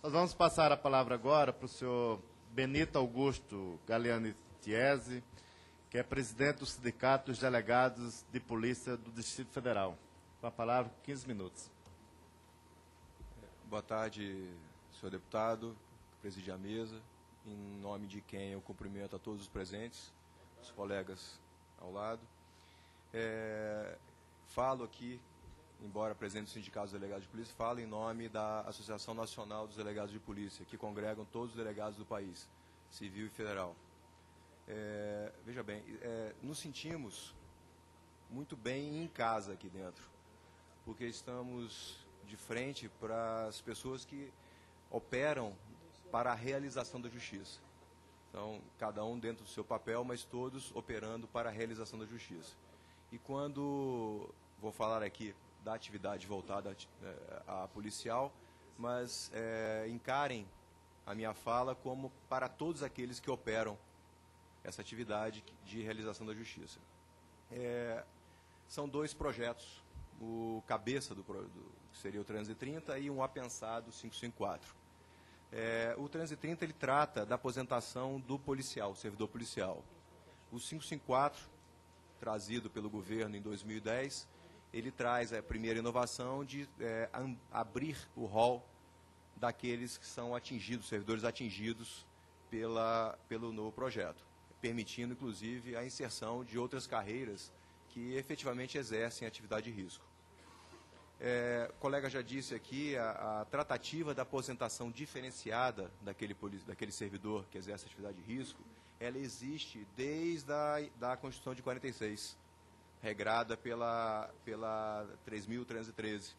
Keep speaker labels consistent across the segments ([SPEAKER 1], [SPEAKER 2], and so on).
[SPEAKER 1] Nós vamos passar a palavra agora para o senhor Benito Augusto Galiani Tiese, que é presidente do Sindicato dos Delegados de Polícia do Distrito Federal. Com a palavra, 15 minutos.
[SPEAKER 2] Boa tarde, senhor deputado, que preside a mesa. Em nome de quem eu cumprimento a todos os presentes, os colegas ao lado. Falo aqui, embora presidente do Sindicato dos Delegados de Polícia, falo em nome da Associação Nacional dos Delegados de Polícia, que congregam todos os delegados do país, civil e federal. Veja bem, nos sentimos muito bem em casa aqui dentro, porque estamos de frente para as pessoas que operam para a realização da justiça. Então, cada um dentro do seu papel, mas todos operando para a realização da justiça. E quando vou falar aqui da atividade voltada à policial, mas encarem a minha fala como para todos aqueles que operam essa atividade de realização da justiça. São dois projetos, o cabeça que seria o 330 e um apensado 554. O 330 ele trata da aposentação do policial, servidor policial. O 554, trazido pelo governo em 2010, ele traz a primeira inovação de abrir o rol daqueles que são atingidos, servidores atingidos pelo novo projeto, permitindo, inclusive, a inserção de outras carreiras que efetivamente exercem atividade de risco. O colega já disse aqui, a tratativa da aposentação diferenciada daquele servidor que exerce atividade de risco, ela existe desde a Constituição de 46, regrada pela 3.313.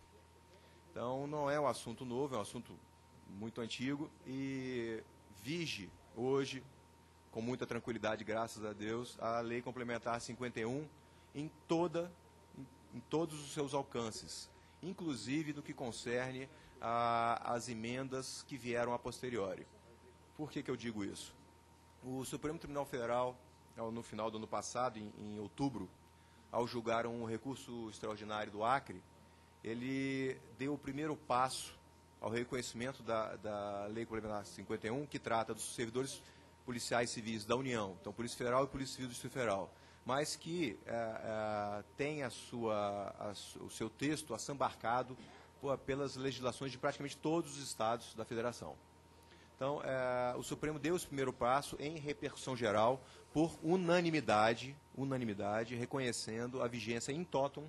[SPEAKER 2] Então, não é um assunto novo, é um assunto muito antigo e vige hoje, com muita tranquilidade, graças a Deus, a Lei Complementar 51 em todos os seus alcances, inclusive no que concerne às emendas que vieram a posteriori. Por que eu digo isso? O Supremo Tribunal Federal, no final do ano passado, em outubro, ao julgar um recurso extraordinário do Acre, ele deu o primeiro passo ao reconhecimento da Lei Complementar 51, que trata dos servidores policiais civis da União, então Polícia Federal e Polícia Civil do Distrito Federal, mas que tem o seu texto assambarcado pelas legislações de praticamente todos os estados da federação. Então, o Supremo deu esse primeiro passo em repercussão geral por unanimidade, reconhecendo a vigência in totum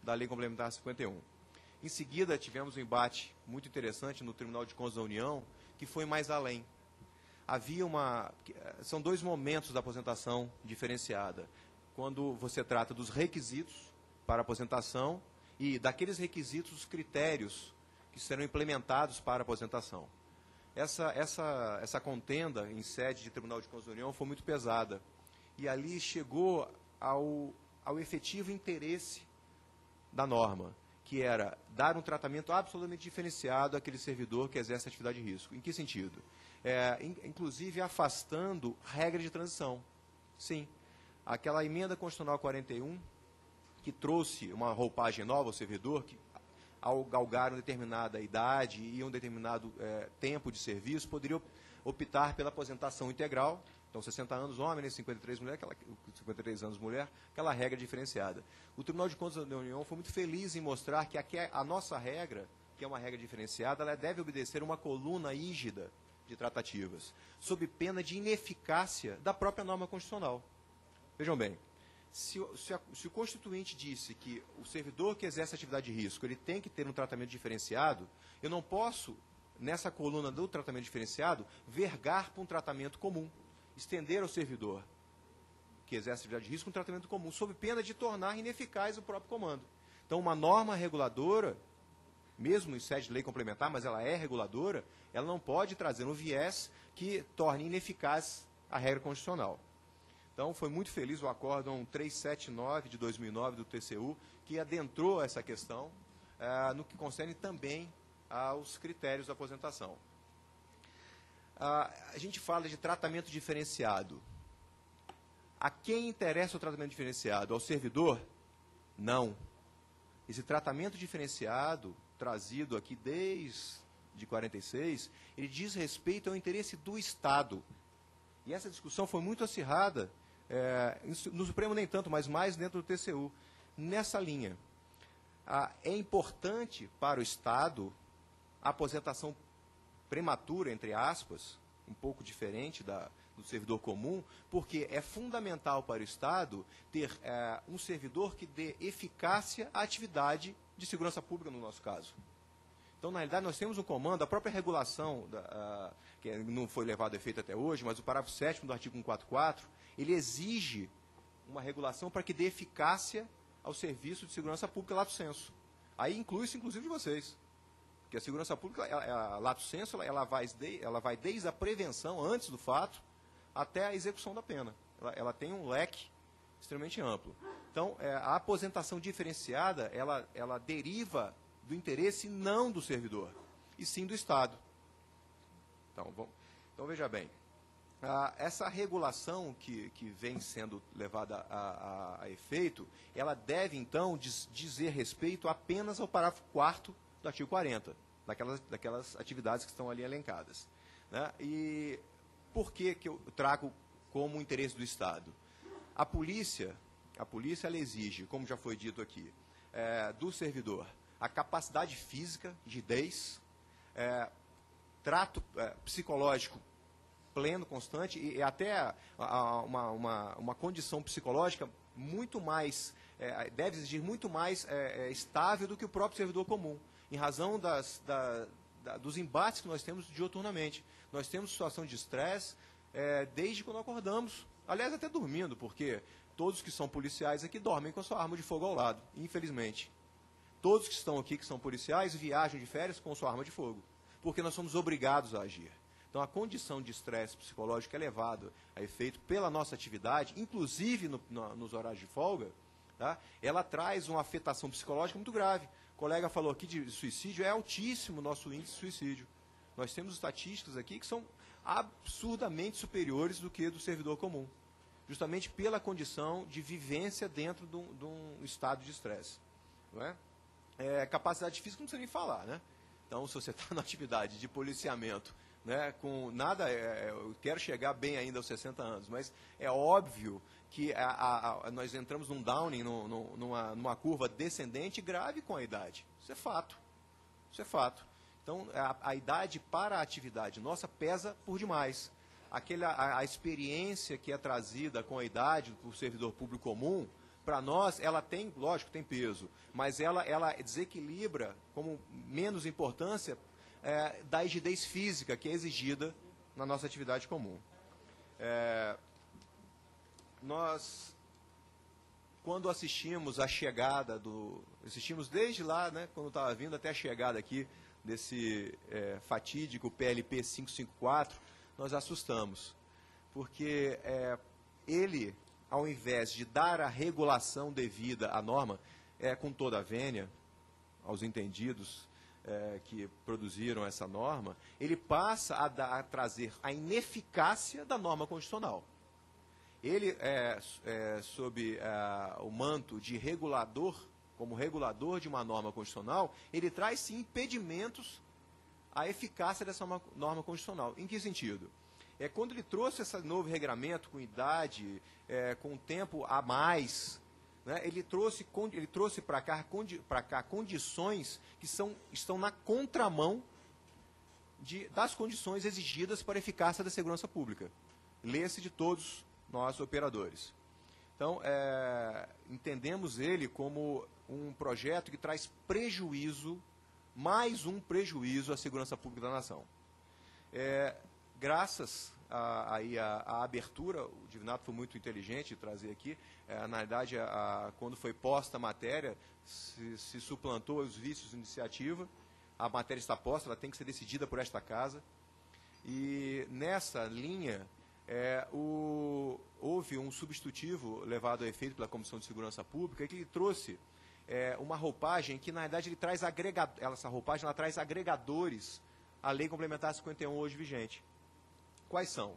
[SPEAKER 2] da Lei Complementar 51. Em seguida, tivemos um embate muito interessante no Tribunal de Contas da União, que foi mais além. São dois momentos da aposentação diferenciada. Quando você trata dos requisitos para aposentação e daqueles requisitos, os critérios que serão implementados para a aposentação. Essa contenda em sede de Tribunal de Contas da União foi muito pesada. E ali chegou ao efetivo interesse da norma, que era dar um tratamento absolutamente diferenciado àquele servidor que exerce atividade de risco. Em que sentido? Inclusive afastando regra de transição. Sim, aquela emenda constitucional 41, que trouxe uma roupagem nova ao servidor, que ao galgar uma determinada idade e um determinado tempo de serviço, poderia optar pela aposentação integral, então 60 anos homem, 53 mulher, 53 anos mulher, aquela regra diferenciada. O Tribunal de Contas da União foi muito feliz em mostrar que a nossa regra, que é uma regra diferenciada, ela deve obedecer uma coluna rígida de tratativas, sob pena de ineficácia da própria norma constitucional. Vejam bem, se o Constituinte disse que o servidor que exerce atividade de risco ele tem que ter um tratamento diferenciado, eu não posso, nessa coluna do tratamento diferenciado, vergar para um tratamento comum, estender ao servidor que exerce atividade de risco um tratamento comum, sob pena de tornar ineficaz o próprio comando. Então, uma norma reguladora, mesmo em sede de lei complementar, mas ela é reguladora, ela não pode trazer um viés que torne ineficaz a regra constitucional. Então, foi muito feliz o acórdão 379 de 2009 do TCU, que adentrou essa questão, no que concerne também aos critérios da aposentação. A gente fala de tratamento diferenciado. A quem interessa o tratamento diferenciado? Ao servidor? Não. Esse tratamento diferenciado, trazido aqui desde de 46, ele diz respeito ao interesse do Estado. E essa discussão foi muito acirrada, no Supremo nem tanto, mas mais dentro do TCU, nessa linha. É importante para o Estado a aposentação prematura, entre aspas, um pouco diferente do servidor comum, porque é fundamental para o Estado ter um servidor que dê eficácia à atividade de segurança pública, no nosso caso. Então, na realidade, nós temos um comando, a própria regulação, que não foi levado a efeito até hoje, mas o parágrafo 7º do artigo 144, ele exige uma regulação para que dê eficácia ao serviço de segurança pública lato sensu. Aí inclui-se, inclusive, de vocês. Porque a segurança pública, lato sensu, ela vai desde a prevenção, antes do fato, até a execução da pena. Ela tem um leque extremamente amplo. Então, a aposentação diferenciada, ela deriva do interesse não do servidor, e sim do Estado. Então veja bem, essa regulação que vem sendo levada a efeito, ela deve, então, dizer respeito apenas ao parágrafo 4º do artigo 40, daquelas atividades que estão ali elencadas. Né? E por que eu trago como interesse do Estado? A polícia ela exige, como já foi dito aqui, do servidor, a capacidade física, rigidez, trato psicológico pleno, constante, e até uma condição psicológica muito mais, deve exigir muito mais estável do que o próprio servidor comum, em razão dos embates que nós temos diuturnamente. Nós temos situação de estresse desde quando acordamos, aliás, até dormindo, porque todos que são policiais aqui dormem com a sua arma de fogo ao lado, infelizmente. Todos que estão aqui, que são policiais, viajam de férias com sua arma de fogo, porque nós somos obrigados a agir. Então, a condição de estresse psicológico é levado a efeito pela nossa atividade, inclusive nos horários de folga, tá? Ela traz uma afetação psicológica muito grave. O colega falou aqui de suicídio, é altíssimo o nosso índice de suicídio. Nós temos estatísticas aqui que são absurdamente superiores do que do servidor comum, justamente pela condição de vivência dentro de um estado de estresse. Não é? Capacidade física não precisa nem falar, né? Então, se você está na atividade de policiamento, né, com nada, eu quero chegar bem ainda aos 60 anos, mas é óbvio que nós entramos num downing, numa curva descendente grave com a idade. Isso é fato. Isso é fato. Então, a idade para a atividade nossa pesa por demais. A experiência que é trazida com a idade do servidor público comum, para nós, ela tem, lógico, tem peso, mas ela desequilibra, como menos importância, da rigidez física que é exigida na nossa atividade comum. Nós, quando assistimos a chegada assistimos desde lá, né, quando estava vindo, até a chegada aqui desse fatídico PLP 554, nós assustamos, porque ele, ao invés de dar a regulação devida à norma, com toda a vênia, aos entendidos que produziram essa norma, ele passa a trazer a ineficácia da norma constitucional. Ele, sob o manto de regulador, como regulador de uma norma constitucional, ele traz, sim, impedimentos à eficácia dessa norma constitucional. Em que sentido? Quando ele trouxe esse novo regramento com idade, com tempo a mais, né, ele trouxe para cá condições que estão na contramão das condições exigidas para a eficácia da segurança pública. Lê-se de todos nós operadores. Então, entendemos ele como um projeto que traz prejuízo, mais um prejuízo à segurança pública da nação. Graças à abertura, o Divinato foi muito inteligente de trazer aqui, na verdade, quando foi posta a matéria, se suplantou os vícios de iniciativa, a matéria está posta, ela tem que ser decidida por esta casa, e nessa linha, houve um substitutivo levado a efeito pela Comissão de Segurança Pública, que ele trouxe uma roupagem que, na verdade, essa roupagem ela traz agregadores à Lei Complementar 51 hoje vigente. Quais são?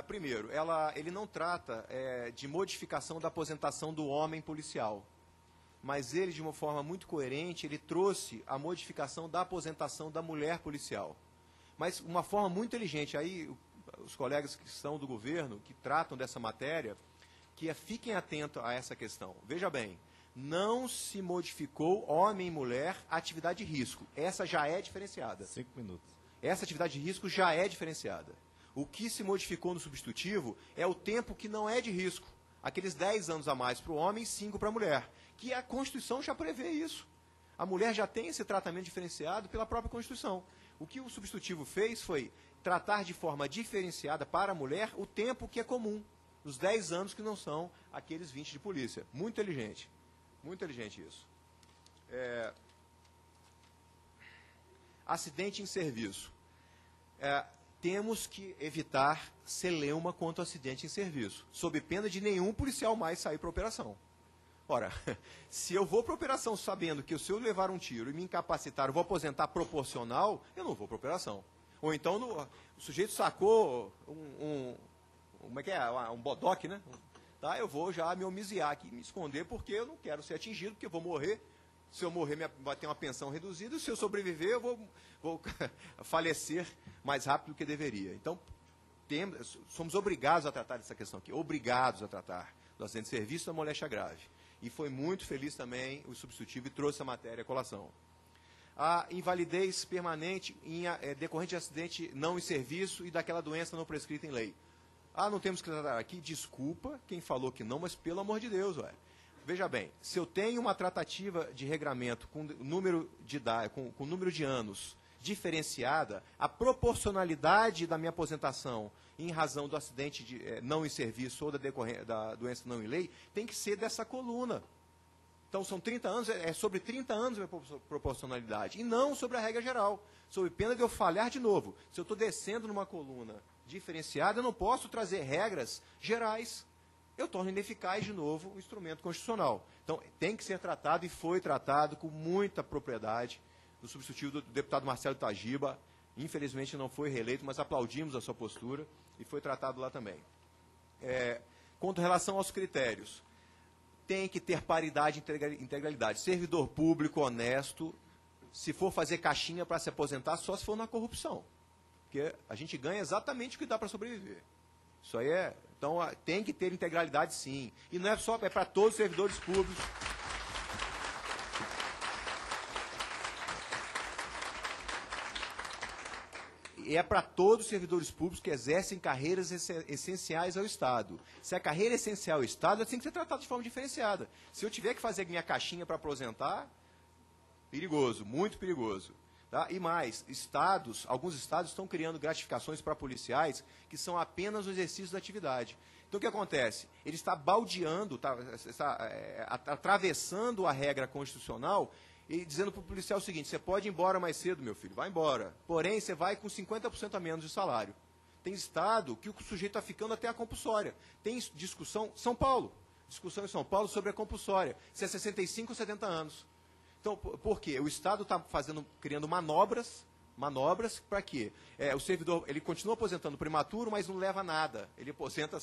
[SPEAKER 2] Primeiro, ele não trata de modificação da aposentação do homem policial. mas ele, de uma forma muito coerente, ele trouxe a modificação da aposentação da mulher policial. Mas uma forma muito inteligente. Aí, os colegas que são do governo, que tratam dessa matéria, que fiquem atentos a essa questão. Veja bem, não se modificou homem e mulher atividade de risco. Essa já é diferenciada.
[SPEAKER 1] 5 minutos.
[SPEAKER 2] Essa atividade de risco já é diferenciada. O que se modificou no substitutivo é o tempo que não é de risco. Aqueles 10 anos a mais para o homem e 5 para a mulher. Que a Constituição já prevê isso. A mulher já tem esse tratamento diferenciado pela própria Constituição. O que o substitutivo fez foi tratar de forma diferenciada para a mulher o tempo que é comum. Os 10 anos que não são aqueles 20 de polícia. Muito inteligente. Muito inteligente isso. Acidente em serviço. Temos que evitar celeuma quanto ao acidente em serviço, sob pena de nenhum policial mais sair para a operação. Ora, se eu vou para a operação sabendo que se eu levar um tiro e me incapacitar, eu vou aposentar proporcional, eu não vou para a operação. Ou então o sujeito sacou como é que é? Um bodoque, né? Tá, eu vou já me homiziar aqui, me esconder, porque eu não quero ser atingido, porque eu vou morrer. Se eu morrer, vai ter uma pensão reduzida, e se eu sobreviver, eu vou falecer mais rápido do que deveria. Então, somos obrigados a tratar dessa questão aqui, obrigados a tratar do acidente de serviço da moléstia grave. E foi muito feliz também o substitutivo e trouxe a matéria à colação. A invalidez permanente decorrente de acidente não em serviço e daquela doença não prescrita em lei. Não temos que tratar aqui, desculpa quem falou que não, mas pelo amor de Deus, ué. Veja bem, se eu tenho uma tratativa de regramento com número de idade, com número de anos diferenciada, a proporcionalidade da minha aposentação em razão do acidente não em serviço ou da doença não em lei tem que ser dessa coluna. Então, são 30 anos, é sobre 30 anos a minha proporcionalidade, e não sobre a regra geral, sob pena de eu falhar de novo. Se eu estou descendo numa coluna diferenciada, eu não posso trazer regras gerais. Eu torno ineficaz de novo o instrumento constitucional. Então, tem que ser tratado e foi tratado com muita propriedade no substitutivo do deputado Marcelo Tajiba. Infelizmente não foi reeleito, mas aplaudimos a sua postura e foi tratado lá também. Quanto à relação aos critérios, tem que ter paridade e integralidade. Servidor público honesto, se for fazer caixinha para se aposentar, só se for na corrupção. Porque a gente ganha exatamente o que dá para sobreviver. Isso aí então, tem que ter integralidade, sim. E não é só para todos os servidores públicos. E é para todos os servidores públicos que exercem carreiras essenciais ao Estado. Se a carreira é essencial ao Estado, ela tem que ser tratada de forma diferenciada. Se eu tiver que fazer minha caixinha para aposentar, perigoso, muito perigoso. Tá? E mais, alguns estados estão criando gratificações para policiais que são apenas o exercício da atividade. Então, o que acontece? Ele está baldeando, está atravessando a regra constitucional e dizendo para o policial o seguinte: você pode ir embora mais cedo, meu filho, vai embora. Porém, você vai com 50% a menos de salário. Tem estado que o sujeito está ficando até a compulsória. Tem discussão discussão em São Paulo sobre a compulsória, se é 65 ou 70 anos. Então, por quê? O Estado está criando manobras para quê? O servidor, ele continua aposentando prematuro, mas não leva nada. Ele aposenta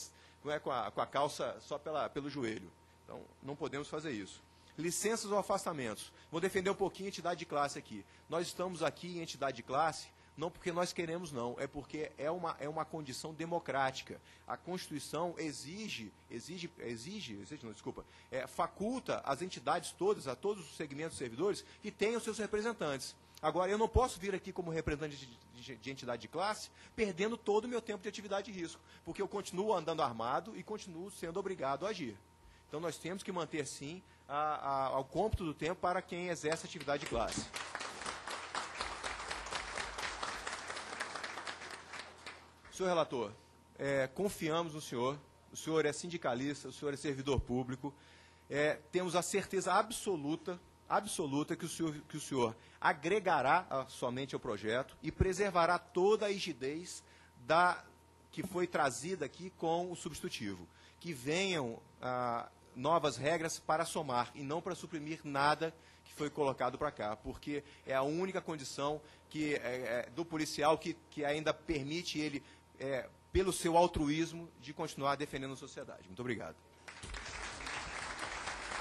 [SPEAKER 2] com a calça só pelo joelho. Então, não podemos fazer isso. Licenças ou afastamentos. Vou defender um pouquinho a entidade de classe aqui. Nós estamos aqui em entidade de classe, não porque nós queremos, não. É porque é uma condição democrática. A Constituição faculta as entidades todas, a todos os segmentos de servidores, que tenham seus representantes. Agora, eu não posso vir aqui como representante de entidade de classe, perdendo todo o meu tempo de atividade de risco, porque eu continuo andando armado e continuo sendo obrigado a agir. Então, nós temos que manter, sim, ao cômputo do tempo para quem exerce atividade de classe. Senhor relator, confiamos no senhor, o senhor é sindicalista, o senhor é servidor público, temos a certeza absoluta que o senhor agregará somente ao projeto e preservará toda a rigidez que foi trazida aqui com o substitutivo. Que venham novas regras para somar e não para suprimir nada que foi colocado para cá, porque é a única condição do policial que ainda permite ele, pelo seu altruísmo, de continuar defendendo a sociedade. Muito obrigado.